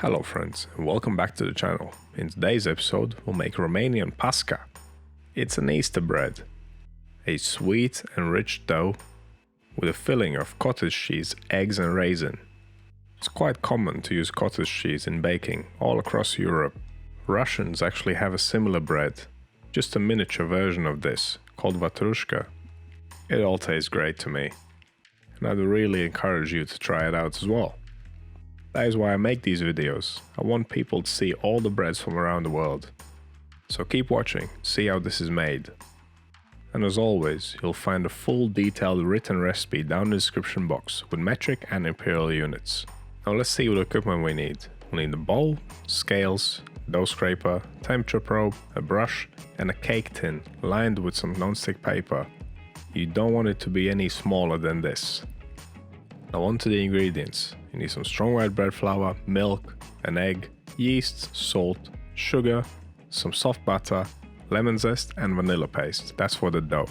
Hello friends, and welcome back to the channel. In today's episode, we'll make Romanian Pasca. It's an Easter bread, a sweet and rich dough with a filling of cottage cheese, eggs and raisin. It's quite common to use cottage cheese in baking all across Europe. Russians actually have a similar bread, just a miniature version of this, called vatrushka. It all tastes great to me, and I'd really encourage you to try it out as well. That is why I make these videos. I want people to see all the breads from around the world. So keep watching, see how this is made. And as always, you'll find a full detailed written recipe down in the description box with metric and imperial units. Now let's see what equipment we need. We'll need a bowl, scales, dough scraper, temperature probe, a brush and a cake tin lined with some non-stick paper. You don't want it to be any smaller than this. Now on to the ingredients. You need some strong white bread flour, milk, an egg, yeast, salt, sugar, some soft butter, lemon zest and vanilla paste. That's for the dough.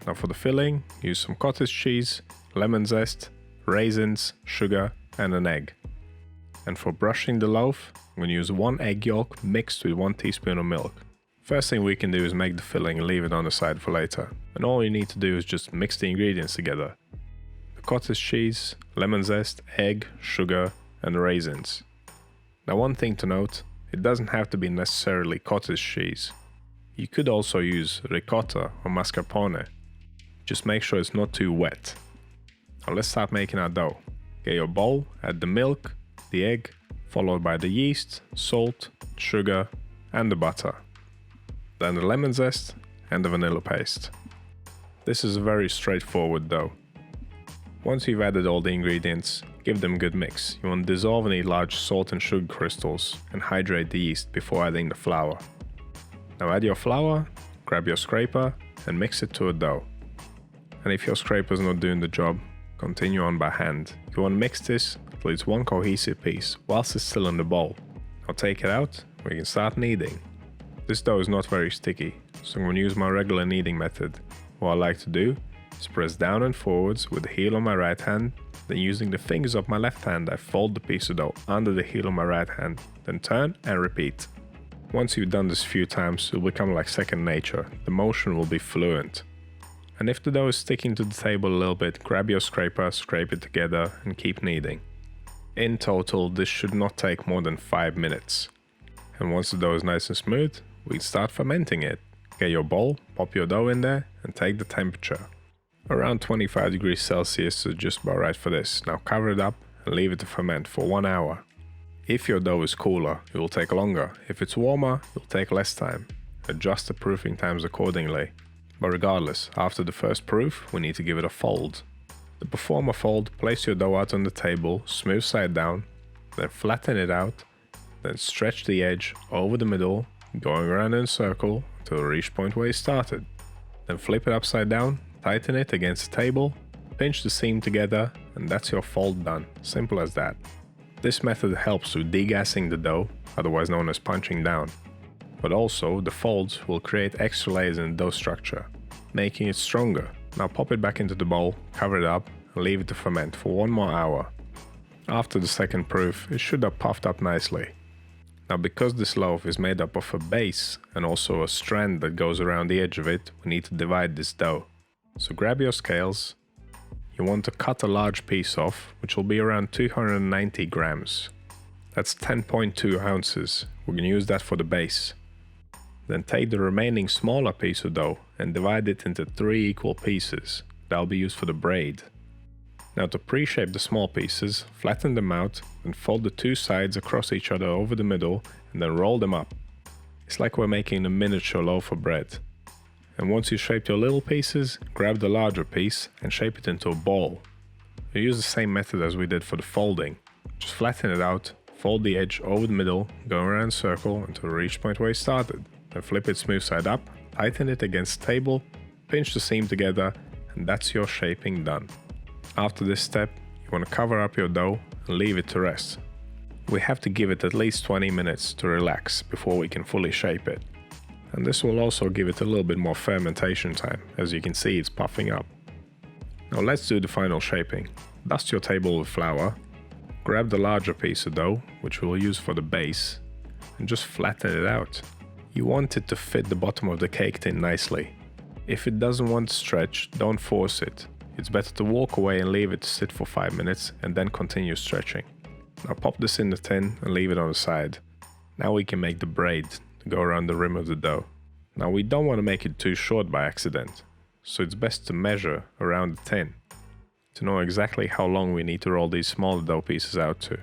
Now for the filling, use some cottage cheese, lemon zest, raisins, sugar and an egg. And for brushing the loaf, I'm going to use 1 egg yolk mixed with 1 teaspoon of milk. First thing we can do is make the filling and leave it on the side for later. And all you need to do is just mix the ingredients together. Cottage cheese, lemon zest, egg, sugar and raisins. Now one thing to note, it doesn't have to be necessarily cottage cheese. You could also use ricotta or mascarpone. Just make sure it's not too wet. Now let's start making our dough. Get your bowl, add the milk, the egg, followed by the yeast, salt, sugar and the butter. Then the lemon zest and the vanilla paste. This is a very straightforward dough. Once you've added all the ingredients, give them a good mix. You want to dissolve any large salt and sugar crystals and hydrate the yeast before adding the flour. Now add your flour, grab your scraper and mix it to a dough. And if your scraper is not doing the job, continue on by hand. You want to mix this until it's one cohesive piece whilst it's still in the bowl. Now take it out, we can start kneading. This dough is not very sticky, so I'm going to use my regular kneading method. What I like to do is press down and forwards with the heel of my right hand, then using the fingers of my left hand I fold the piece of dough under the heel of my right hand, then turn and repeat. Once you've done this a few times, it will become like second nature, the motion will be fluent. And if the dough is sticking to the table a little bit, grab your scraper, scrape it together and keep kneading. In total, this should not take more than 5 minutes. And once the dough is nice and smooth, we start fermenting it. Get your bowl, pop your dough in there and take the temperature. Around 25 degrees Celsius is just about right for this. Now cover it up and leave it to ferment for 1 hour. If your dough is cooler, it will take longer. If it's warmer, it will take less time. Adjust the proofing times accordingly. But regardless, after the first proof, we need to give it a fold. To perform a fold, place your dough out on the table, smooth side down, then flatten it out, then stretch the edge over the middle, going around in a circle until you reach the point where you started. Then flip it upside down, tighten it against the table, pinch the seam together and that's your fold done. Simple as that. This method helps with degassing the dough, otherwise known as punching down. But also the folds will create extra layers in the dough structure, making it stronger. Now pop it back into the bowl, cover it up and leave it to ferment for 1 more hour. After the second proof, it should have puffed up nicely. Now because this loaf is made up of a base and also a strand that goes around the edge of it, we need to divide this dough. So grab your scales, you want to cut a large piece off, which will be around 290 grams. That's 10.2 ounces, we're going to use that for the base. Then take the remaining smaller piece of dough and divide it into 3 equal pieces, that'll be used for the braid. Now to pre-shape the small pieces, flatten them out and fold the 2 sides across each other over the middle and then roll them up. It's like we're making a miniature loaf of bread. And once you shaped your little pieces, grab the larger piece and shape it into a ball. You use the same method as we did for the folding. Just flatten it out, fold the edge over the middle, go around a circle until you reach the point where you started. Then flip it smooth side up, tighten it against the table, pinch the seam together and that's your shaping done. After this step, you want to cover up your dough and leave it to rest. We have to give it at least 20 minutes to relax before we can fully shape it. And this will also give it a little bit more fermentation time. As you can see, it's puffing up. Now let's do the final shaping. Dust your table with flour, Grab the larger piece of dough, which we'll use for the base, and just flatten it out. You want it to fit the bottom of the cake tin nicely. If it doesn't want to stretch, don't force it. It's better to walk away and leave it to sit for 5 minutes and then continue stretching. Now pop this in the tin and leave it on the side. Now we can make the braid to go around the rim of the dough. Now we don't want to make it too short by accident, so it's best to measure around the tin to know exactly how long we need to roll these smaller dough pieces out to.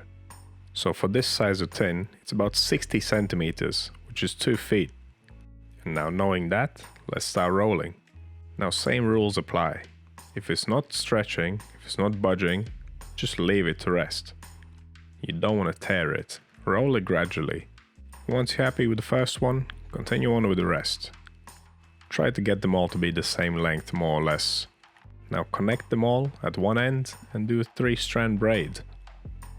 So for this size of tin, it's about 60 centimeters, which is 2 feet. And now knowing that, let's start rolling. Now same rules apply. If it's not stretching, if it's not budging, just leave it to rest. You don't want to tear it. Roll it gradually. Once you're happy with the first one, continue on with the rest. Try to get them all to be the same length more or less. Now connect them all at one end and do a 3-strand braid.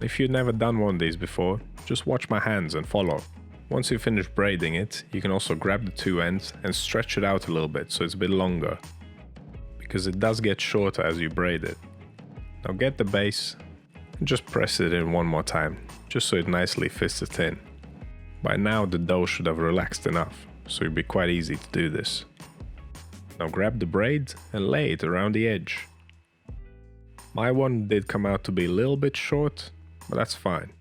If you've never done one of these before, just watch my hands and follow. Once you finish braiding it, you can also grab the 2 ends and stretch it out a little bit so it's a bit longer, because it does get shorter as you braid it. Now get the base and just press it in one more time, just so it nicely fits the tin. By now the dough should have relaxed enough, so it'll be quite easy to do this. Now grab the braid and lay it around the edge. My one did come out to be a little bit short, but that's fine.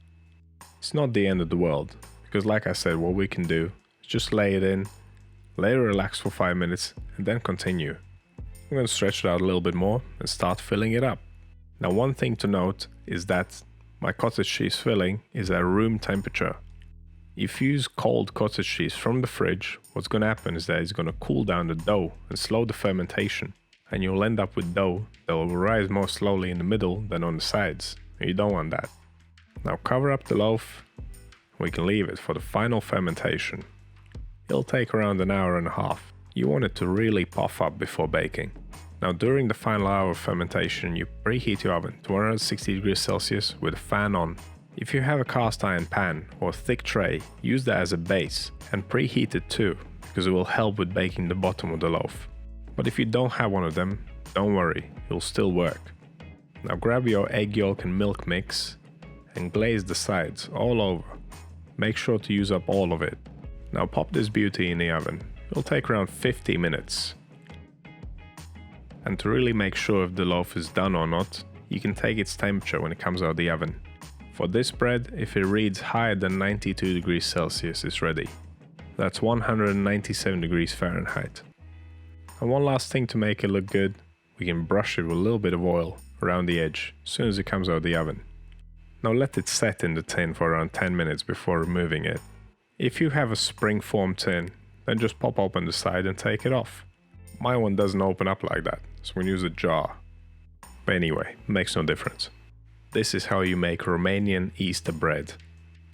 It's not the end of the world, because like I said, what we can do is just lay it in, let it relax for 5 minutes, and then continue. I'm going to stretch it out a little bit more and start filling it up. Now one thing to note is that my cottage cheese filling is at room temperature. If you use cold cottage cheese from the fridge, what's going to happen is that it's going to cool down the dough and slow the fermentation, and you'll end up with dough that will rise more slowly in the middle than on the sides, and you don't want that. Now cover up the loaf. We can leave it for the final fermentation. It'll take around an hour and a half. You want it to really puff up before baking. Now during the final hour of fermentation, you preheat your oven to 160 degrees Celsius with a fan on. If you have a cast iron pan or a thick tray, use that as a base and preheat it too, because it will help with baking the bottom of the loaf. But if you don't have one of them, don't worry, it'll still work. Now grab your egg yolk and milk mix and glaze the sides all over. Make sure to use up all of it. Now pop this beauty in the oven. It'll take around 50 minutes. And to really make sure if the loaf is done or not, you can take its temperature when it comes out of the oven. For this bread, if it reads higher than 92 degrees Celsius, it's ready. That's 197 degrees Fahrenheit. And one last thing to make it look good, we can brush it with a little bit of oil around the edge as soon as it comes out of the oven. Now let it set in the tin for around 10 minutes before removing it. If you have a spring-formed tin, then just pop open the side and take it off. My one doesn't open up like that, so we use a jar. But anyway, makes no difference. This is how you make Romanian Easter bread.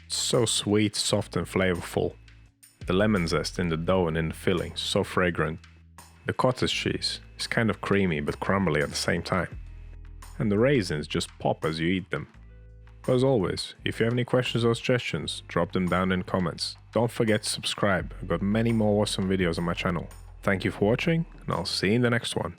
It's so sweet, soft and flavorful. The lemon zest in the dough and in the filling, so fragrant. The cottage cheese is kind of creamy but crumbly at the same time. And the raisins just pop as you eat them. But as always, if you have any questions or suggestions, drop them down in comments. Don't forget to subscribe, I've got many more awesome videos on my channel. Thank you for watching, and I'll see you in the next one.